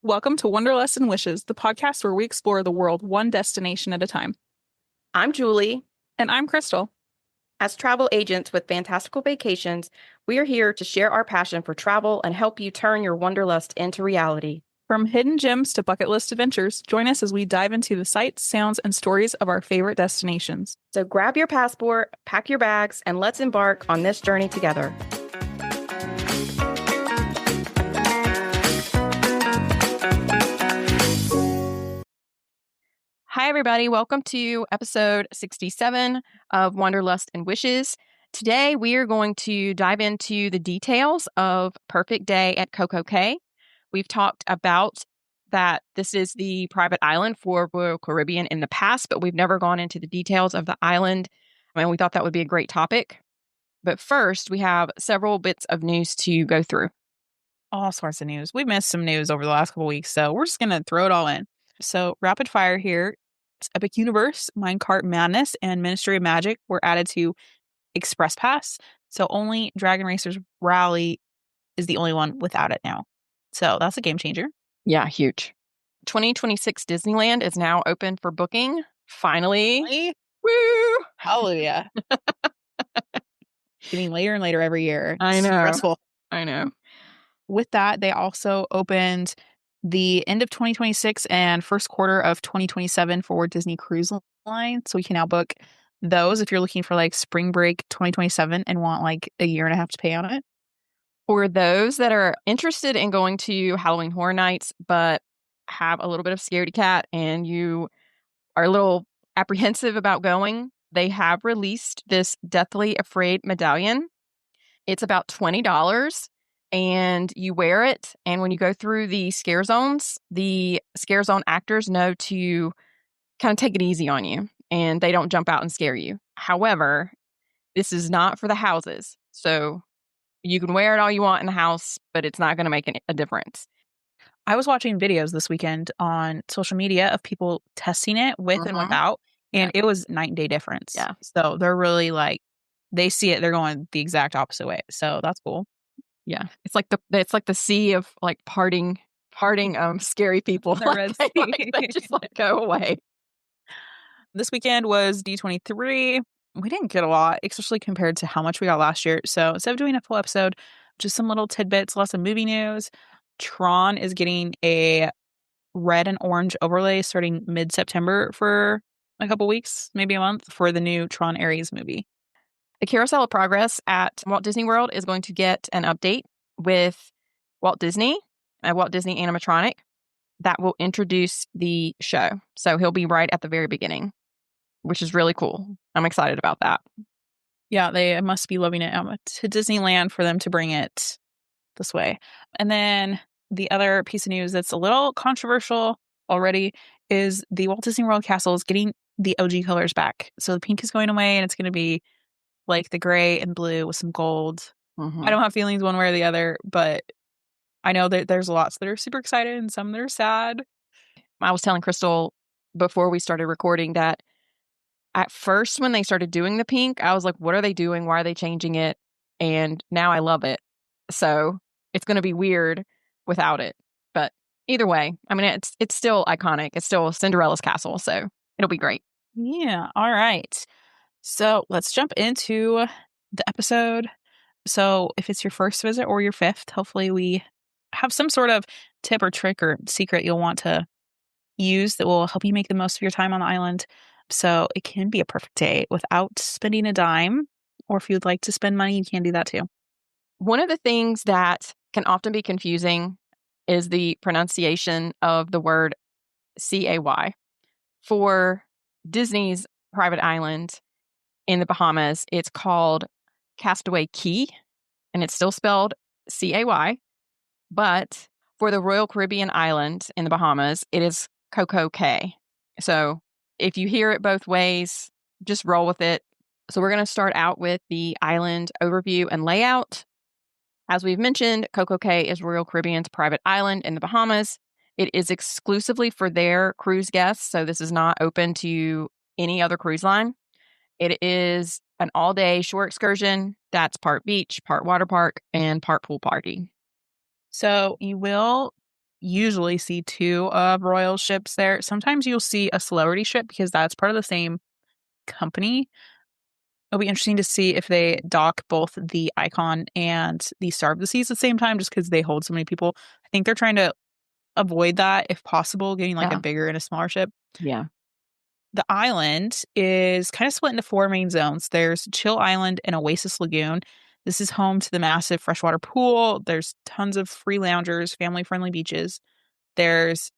Welcome to Wanderlust and Wishes, the podcast where we explore the world one destination at a time. I'm Julie. And I'm Krystle. As travel agents with Fantastical Vacations, we are here to share our passion for travel and help you turn your wanderlust into reality. From hidden gems to bucket list adventures, join us as we dive into the sights, sounds, and stories of our favorite destinations. So grab your passport, pack your bags, and let's embark on this journey together. Hi, everybody. Welcome to episode 67 of Wanderlust and Wishes. Today, we are going to dive into the details of Perfect Day at CocoCay. We've talked about that this is the private island for Royal Caribbean in the past, but we've never gone into the details of the island. And we thought that would be a great topic. But first, we have several bits of news to go through. All sorts of news. We've missed some news over the last couple weeks, so we're just going to throw it all in. So, rapid fire here. Epic Universe, Minecart Madness, and Ministry of Magic were added to Express Pass. So only Dragon Racers Rally is the only one without it now. So that's a game changer. Yeah, huge. 2026 Disneyland is now open for booking. Finally. Woo! Hallelujah. Getting later and later every year. I know. Stressful. I know. With that, they also opened the end of 2026 and first quarter of 2027 for Disney Cruise Line. So we can now book those if you're looking for like spring break 2027 and want like a year and a half to pay on it. For those that are interested in going to Halloween Horror Nights, but have a little bit of scaredy cat and you are a little apprehensive about going, they have released this Deathly Afraid medallion. It's about $20. And you wear it, and when you go through the scare zones, the scare zone actors know to kind of take it easy on you, and they don't jump out and scare you. However, this is not for the houses. So you can wear it all you want in the house, but it's not going to make a difference. I was watching videos this weekend on social media of people testing it with and without, and it was night and day difference. Yeah. So they're really like, they see it, they're going the exact opposite way. So that's cool. Yeah, it's like the sea of like parting scary people. They just like go away. This weekend was D23. We didn't get a lot, especially compared to how much we got last year. So instead of doing a full episode, just some little tidbits, lots of movie news. Tron is getting a red and orange overlay starting mid-September for a couple weeks, maybe a month, for the new Tron Ares movie. The Carousel of Progress at Walt Disney World is going to get an update with Walt Disney, a Walt Disney animatronic that will introduce the show. So he'll be right at the very beginning, which is really cool. I'm excited about that. Yeah, they must be loving it to Disneyland for them to bring it this way. And then the other piece of news that's a little controversial already is the Walt Disney World Castle is getting the OG colors back. So the pink is going away and it's going to be like the gray and blue with some gold. I don't have feelings one way or the other, but I know that there's lots that are super excited and some that are sad. I was telling Krystle before we started recording that at first when they started doing the pink, I was like, what are they doing? Why are they changing it? And now I love it. So it's going to be weird without it. But either way, I mean, it's still iconic. It's still Cinderella's castle. So it'll be great. Yeah. All right. So let's jump into the episode. So if it's your first visit or your fifth, hopefully we have some sort of tip or trick or secret you'll want to use that will help you make the most of your time on the island. So it can be a perfect day without spending a dime. Or if you'd like to spend money, you can do that too. One of the things that can often be confusing is the pronunciation of the word CAY. For Disney's private island in the Bahamas, it's called Castaway Cay, and it's still spelled CAY. But for the Royal Caribbean island in the Bahamas, it is CocoCay. So if you hear it both ways, just roll with it. So we're going to start out with the island overview and layout. As we've mentioned, CocoCay is Royal Caribbean's private island in the Bahamas. It is exclusively for their cruise guests, so this is not open to any other cruise line. It is an all-day shore excursion that's part beach, part water park, and part pool party. So you will usually see two of Royal ships there. Sometimes you'll see a celebrity ship because that's part of the same company. It'll be interesting to see if they dock both the Icon and the Star of the Seas at the same time, just because they hold so many people. I think they're trying to avoid that if possible, getting like a Yeah. bigger and a smaller ship. Yeah. The island is kind of split into four main zones. There's Chill Island and Oasis Lagoon. This is home to the massive freshwater pool. There's tons of free loungers, family-friendly beaches. There's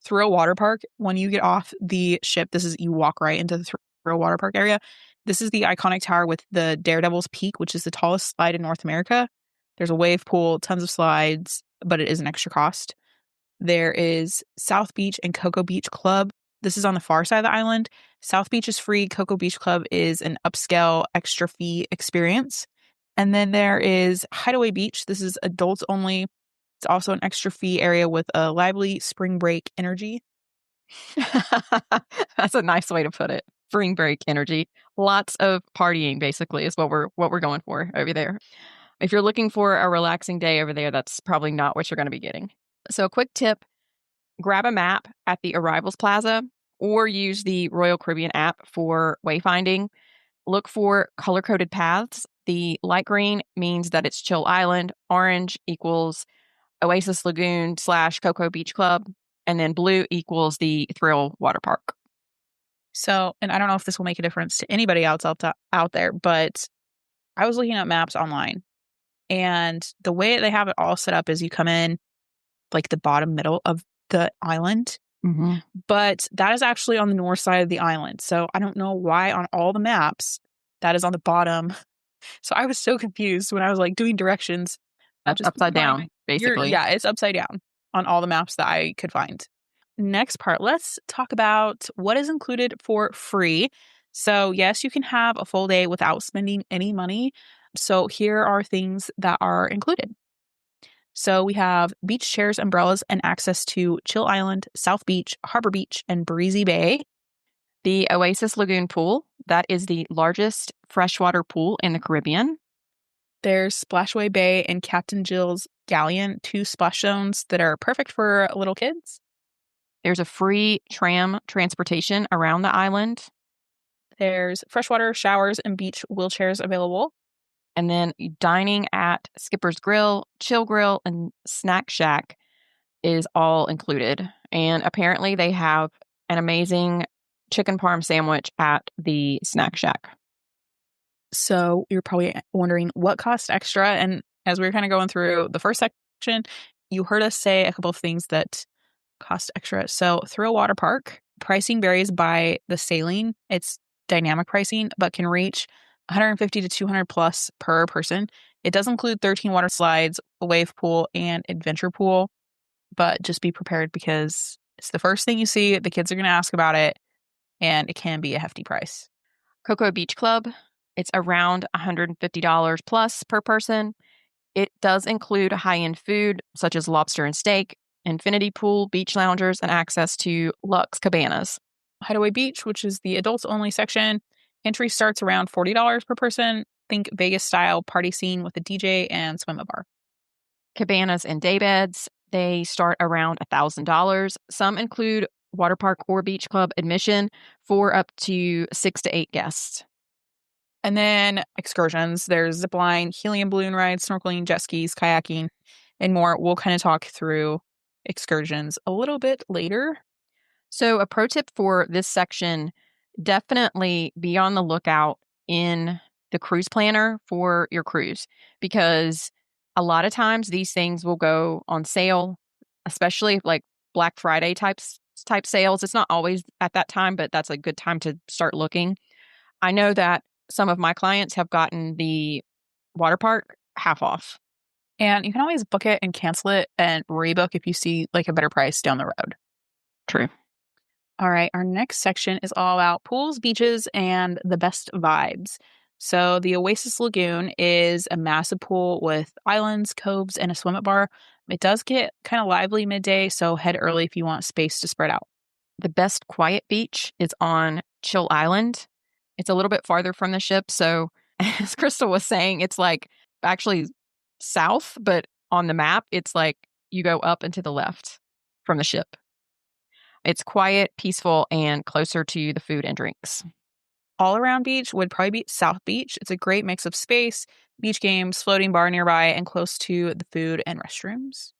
Thrill Waterpark. When you get off the ship, you walk right into the Thrill Waterpark area. This is the iconic tower with the Daredevil's Peak, which is the tallest slide in North America. There's a wave pool, tons of slides, but it is an extra cost. There is South Beach and Cocoa Beach Club. This is on the far side of the island. South Beach is free. Cocoa Beach Club is an upscale extra fee experience. And then there is Hideaway Beach. This is adults only. It's also an extra fee area with a lively spring break energy. That's a nice way to put it. Spring break energy. Lots of partying, basically, is what we're going for over there. If you're looking for a relaxing day over there, that's probably not what you're going to be getting. So a quick tip, grab a map at the Arrivals Plaza or use the Royal Caribbean app for wayfinding. Look for color-coded paths. The light green means that it's Chill Island. Orange equals Oasis Lagoon / Cocoa Beach Club. And then blue equals the Thrill Waterpark. So, and I don't know if this will make a difference to anybody else out there, but I was looking at maps online, and the way they have it all set up is you come in like the bottom middle of the island, but that is actually on the north side of the island. So I don't know why on all the maps that is on the bottom. So I was so confused when I was like doing directions. That's upside down, basically. Yeah, it's upside down on all the maps that I could find. Next part, let's talk about what is included for free. So yes, you can have a full day without spending any money. So here are things that are included. So we have beach chairs, umbrellas, and access to Chill Island, South Beach, Harbor Beach, and Breezy Bay. The Oasis Lagoon Pool, that is the largest freshwater pool in the Caribbean. There's Splashaway Bay and Captain Jill's Galleon, two splash zones that are perfect for little kids. There's a free tram transportation around the island. There's freshwater showers and beach wheelchairs available. And then dining at Skipper's Grill, Chill Grill, and Snack Shack is all included. And apparently they have an amazing chicken parm sandwich at the Snack Shack. So you're probably wondering what costs extra. And as we were kind of going through the first section, you heard us say a couple of things that cost extra. So Thrill Waterpark, pricing varies by the sailing. It's dynamic pricing, but can reach 150 to 200 plus per person. It does include 13 water slides, a wave pool, and adventure pool. But just be prepared because it's the first thing you see. The kids are going to ask about it, and it can be a hefty price. Cocoa Beach Club, it's around $150 plus per person. It does include high-end food such as lobster and steak, infinity pool, beach loungers, and access to luxe cabanas. Hideaway Beach, which is the adults only section, entry starts around $40 per person. Think Vegas style party scene with a DJ and swim bar. Cabanas and daybeds, they start around $1,000. Some include water park or beach club admission for up to 6 to 8 guests. And then excursions. There's zipline, helium balloon rides, snorkeling, jet skis, kayaking, and more. We'll kind of talk through excursions a little bit later. So a pro tip for this section, definitely be on the lookout in the cruise planner for your cruise, because a lot of times these things will go on sale, especially like Black Friday type sales. It's not always at that time, but that's a good time to start looking. I know that some of my clients have gotten the water park half off. And you can always book it and cancel it and rebook if you see like a better price down the road. True. All right, our next section is all about pools, beaches, and the best vibes. So the Oasis Lagoon is a massive pool with islands, coves, and a swim up bar. It does get kind of lively midday, so head early if you want space to spread out. The best quiet beach is on Chill Island. It's a little bit farther from the ship, so as Krystle was saying, it's like actually south, but on the map, it's like you go up and to the left. from the ship. It's quiet, peaceful, and closer to the food and drinks. All around beach would probably be South Beach. It's a great mix of space, beach games, floating bar nearby, and close to the food and restrooms.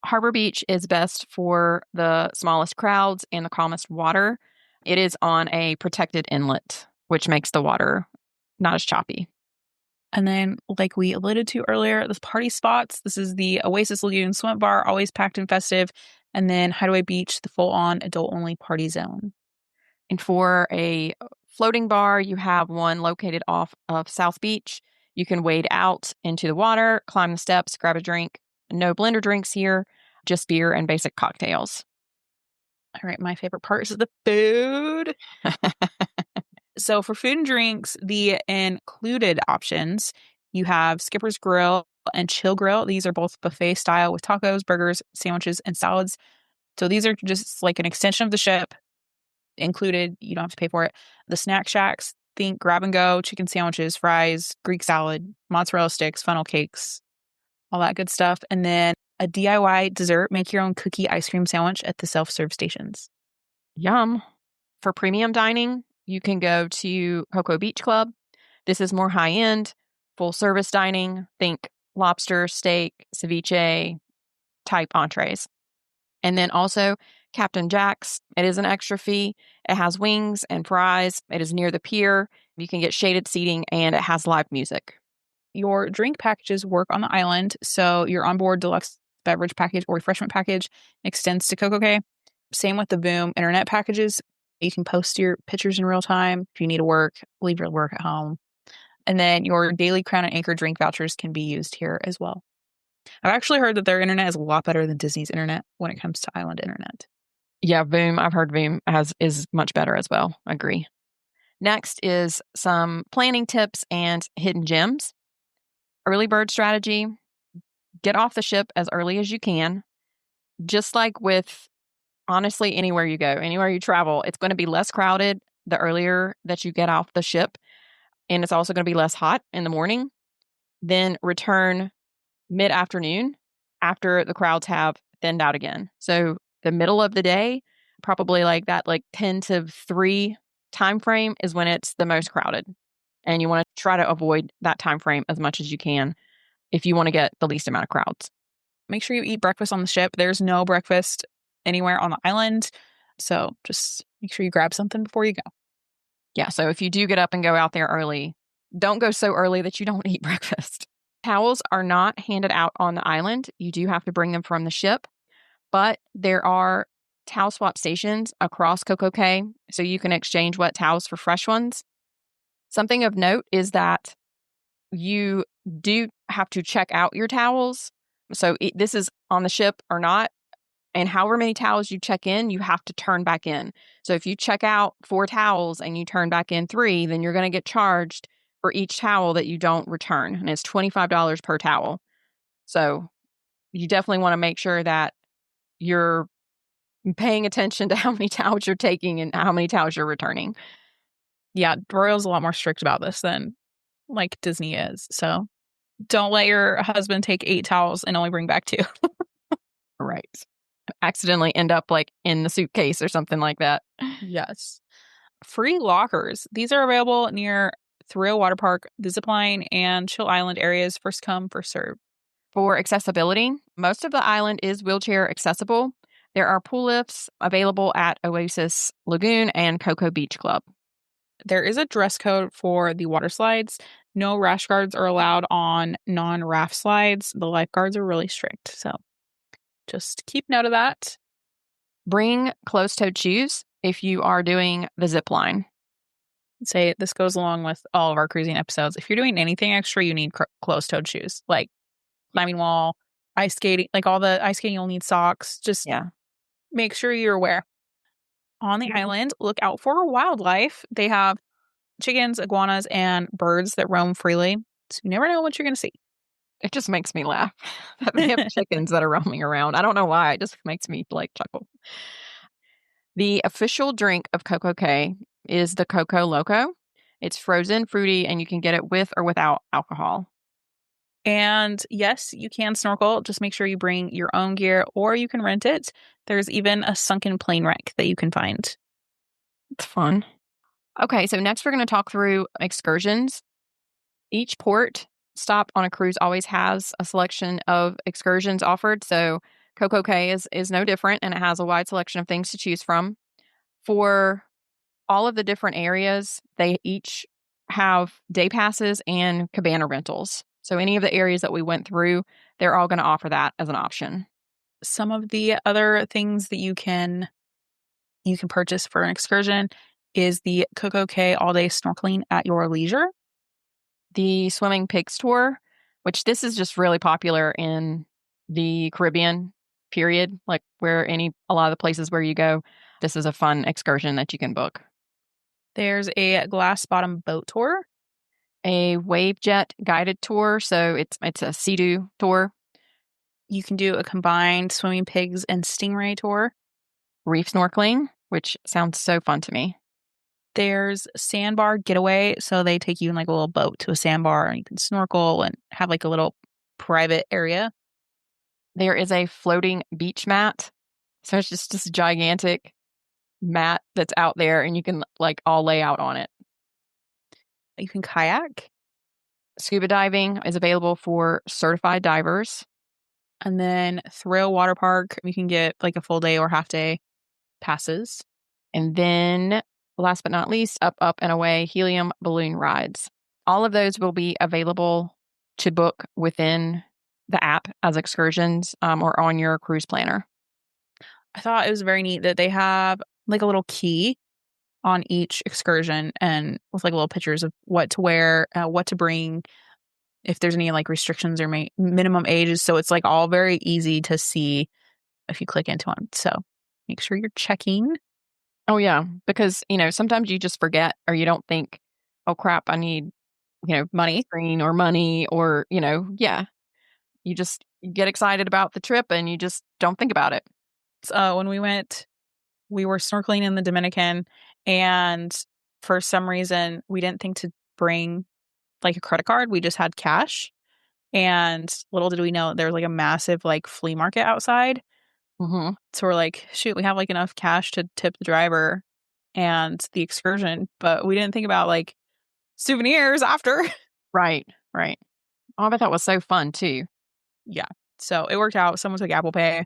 Harbor Beach is best for the smallest crowds and the calmest water. It is on a protected inlet, which makes the water not as choppy. And then, like we alluded to earlier, the party spots. This is the Oasis Lagoon Swim Bar, always packed and festive. And then Hideaway Beach, the full-on adult-only party zone. And for a floating bar, you have one located off of South Beach. You can wade out into the water, climb the steps, grab a drink. No blender drinks here, just beer and basic cocktails. All right, my favorite part is the food. So for food and drinks, the included options, you have Skipper's Grill and Chill Grill. These are both buffet style with tacos, burgers, sandwiches, and salads. So these are just like an extension of the ship included. You don't have to pay for it. The snack shacks, think grab and go, chicken sandwiches, fries, Greek salad, mozzarella sticks, funnel cakes, all that good stuff. And then a DIY dessert, make your own cookie ice cream sandwich at the self-serve stations. Yum. For premium dining, you can go to Cocoa Beach Club. This is more high-end, full-service dining. Think lobster, steak, ceviche type entrees. And then also Captain Jack's. It is an extra fee. It has wings and fries. It is near the pier. You can get shaded seating, and it has live music. Your drink packages work on the island, so your onboard deluxe beverage package or refreshment package extends to CocoCay. Same with the Boom internet packages. You can post your pictures in real time. If you need to work, leave your work at home. And then your daily Crown and Anchor drink vouchers can be used here as well. I've actually heard that their internet is a lot better than Disney's internet when it comes to island internet. Yeah, Boom. I've heard Boom is much better as well. Agree. Next is some planning tips and hidden gems. Early bird strategy. Get off the ship as early as you can. Just like with honestly anywhere you go, anywhere you travel, it's going to be less crowded the earlier that you get off the ship. And it's also going to be less hot in the morning. Then return mid-afternoon after the crowds have thinned out again. So the middle of the day, probably like that, like 10 to 3 time frame is when it's the most crowded. And you want to try to avoid that time frame as much as you can if you want to get the least amount of crowds. Make sure you eat breakfast on the ship. There's no breakfast anywhere on the island. So just make sure you grab something before you go. Yeah, so if you do get up and go out there early, don't go so early that you don't eat breakfast. Towels are not handed out on the island. You do have to bring them from the ship, but there are towel swap stations across CocoCay, so you can exchange wet towels for fresh ones. Something of note is that you do have to check out your towels. So this is on the ship or not. And however many towels you check in, you have to turn back in. So if you check out 4 towels and you turn back in 3, then you're going to get charged for each towel that you don't return. And it's $25 per towel. So you definitely want to make sure that you're paying attention to how many towels you're taking and how many towels you're returning. Yeah, Royal's a lot more strict about this than like Disney is. So don't let your husband take 8 towels and only bring back 2. Right. Accidentally end up like in the suitcase or something like that. Yes. Free lockers. These are available near Thrill Waterpark, the Zipline, and Chill Island areas. First come, first serve. For accessibility, most of the island is wheelchair accessible. There are pool lifts available at Oasis Lagoon and Cocoa Beach Club. There is a dress code for the water slides. No rash guards are allowed on non-raft slides. The lifeguards are really strict. So just keep note of that. Bring closed-toed shoes if you are doing the zip line. Say this goes along with all of our cruising episodes. If you're doing anything extra, you need closed-toed shoes, like climbing wall, ice skating, like all the ice skating, you'll need socks. Just make sure you're aware. On the island, look out for wildlife. They have chickens, iguanas, and birds that roam freely. So you never know what you're going to see. It just makes me laugh that they have chickens that are roaming around. I don't know why. It just makes me like chuckle. The official drink of CocoCay is the Coco Loco. It's frozen, fruity, and you can get it with or without alcohol. And yes, you can snorkel. Just make sure you bring your own gear or you can rent it. There's even a sunken plane wreck that you can find. It's fun. Okay, so next we're going to talk through excursions. Each port stop on a cruise always has a selection of excursions offered. So CocoCay is no different, and it has a wide selection of things to choose from. For all of the different areas, they each have day passes and cabana rentals. So any of the areas that we went through, they're all going to offer that as an option. Some of the other things that you can purchase for an excursion is the CocoCay all-day snorkeling at your leisure. The Swimming Pigs tour, which this is just really popular in the Caribbean period, like a lot of the places where you go, this is a fun excursion that you can book. There's a glass bottom boat tour. A wave jet guided tour, so it's a sea-doo tour. You can do a combined swimming pigs and stingray tour. Reef snorkeling, which sounds so fun to me. There's sandbar getaway, so they take you in like a little boat to a sandbar and you can snorkel and have like a little private area. There is a floating beach mat. So it's just this gigantic mat that's out there and you can like all lay out on it. You can kayak. Scuba diving is available for certified divers. And then Thrill Waterpark, you can get like a full day or half day passes. And then last but not least, up and away helium balloon rides. All of those will be available to book within the app as excursions or on your cruise planner. I thought it was very neat that they have like a little key on each excursion and with like little pictures of what to wear, what to bring, if there's any like restrictions or minimum ages. So it's like all very easy to see if you click into them. So make sure you're checking. Oh, yeah, because, sometimes you just forget or you don't think, oh, crap, I need, Money. screen or money or, yeah. You just get excited about the trip and you just don't think about it. When we went, we were snorkeling in the Dominican, and for some reason, we didn't think to bring like a credit card. We just had cash. And little did we know there was like a massive like flea market outside. Mm-hmm. So we're like, shoot, we have like enough cash to tip the driver and the excursion, but we didn't think about like souvenirs after. Right, right. Oh, I bet that was so fun too. Yeah. So it worked out. Someone took Apple Pay.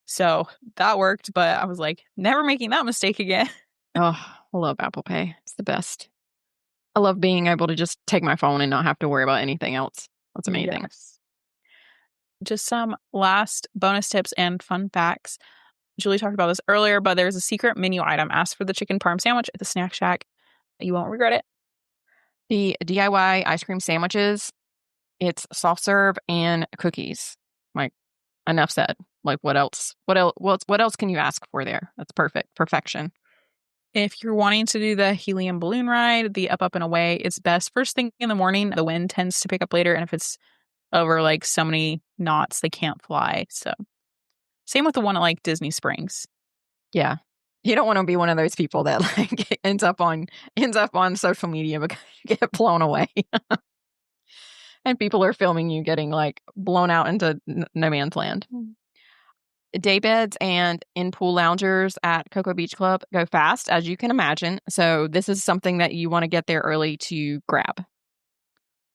So that worked, but I was like, never making that mistake again. Oh, I love Apple Pay. It's the best. I love being able to just take my phone and not have to worry about anything else. That's amazing. Yes. Just some last bonus tips and fun facts. Julie talked about this earlier, but there's a secret menu item. Ask for the chicken parm sandwich at the Snack Shack. You won't regret it. The DIY ice cream sandwiches, it's soft serve and cookies. Like, enough said. Like, what else? What else can you ask for there? That's perfect. Perfection. If you're wanting to do the helium balloon ride, the up and away, it's best first thing in the morning. The wind tends to pick up later, and if it's over like so many knots, they can't fly. So same with the one at like Disney Springs. Yeah. You don't want to be one of those people that like ends up on social media because you get blown away. And people are filming you getting like blown out into no man's land. Day beds and in-pool loungers at Cocoa Beach Club go fast, as you can imagine. So this is something that you want to get there early to grab.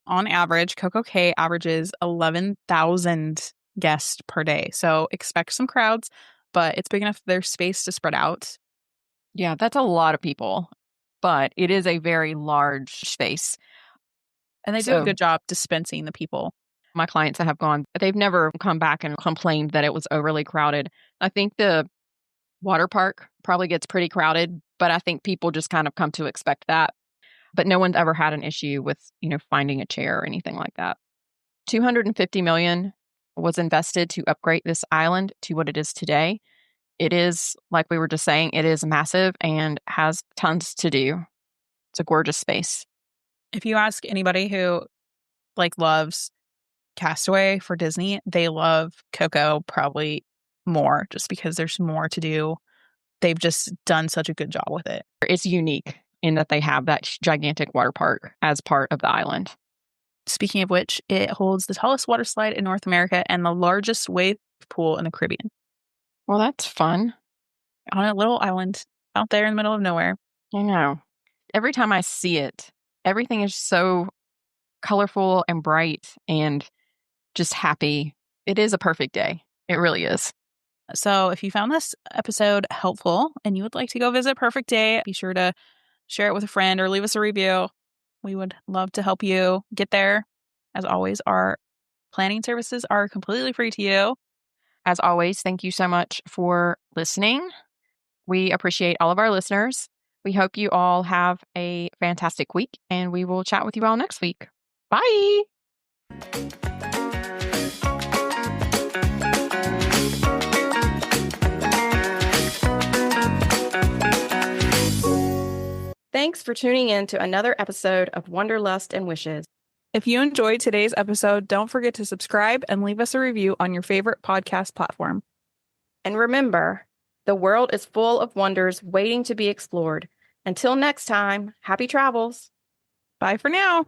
On average, CocoCay averages 11,000 guests per day. So expect some crowds, but it's big enough that there's space to spread out. Yeah, that's a lot of people, but it is a very large space. And they do a good job dispensing the people. My clients that have gone, they've never come back and complained that it was overly crowded. I think the water park probably gets pretty crowded, but I think people just kind of come to expect that. But no one's ever had an issue with, finding a chair or anything like that. $250 million was invested to upgrade this island to what it is today. It is, like we were just saying, it is massive and has tons to do. It's a gorgeous space. If you ask anybody who like loves Castaway for Disney, they love Coco probably more just because there's more to do. They've just done such a good job with it. It's unique in that they have that gigantic water park as part of the island. Speaking of which, it holds the tallest water slide in North America and the largest wave pool in the Caribbean Well, that's fun. on a little island out there in the middle of nowhere. I know. Every time I see it, everything is so colorful and bright and just happy. It is a perfect day. It really is. So if you found this episode helpful and you would like to go visit Perfect Day, be sure to share it with a friend or leave us a review. We would love to help you get there. As always, our planning services are completely free to you. As always, thank you so much for listening. We appreciate all of our listeners. We hope you all have a fantastic week, and we will chat with you all next week. Bye. Thanks for tuning in to another episode of Wanderlust and Wishes. If you enjoyed today's episode, don't forget to subscribe and leave us a review on your favorite podcast platform. And remember, the world is full of wonders waiting to be explored. Until next time, happy travels. Bye for now.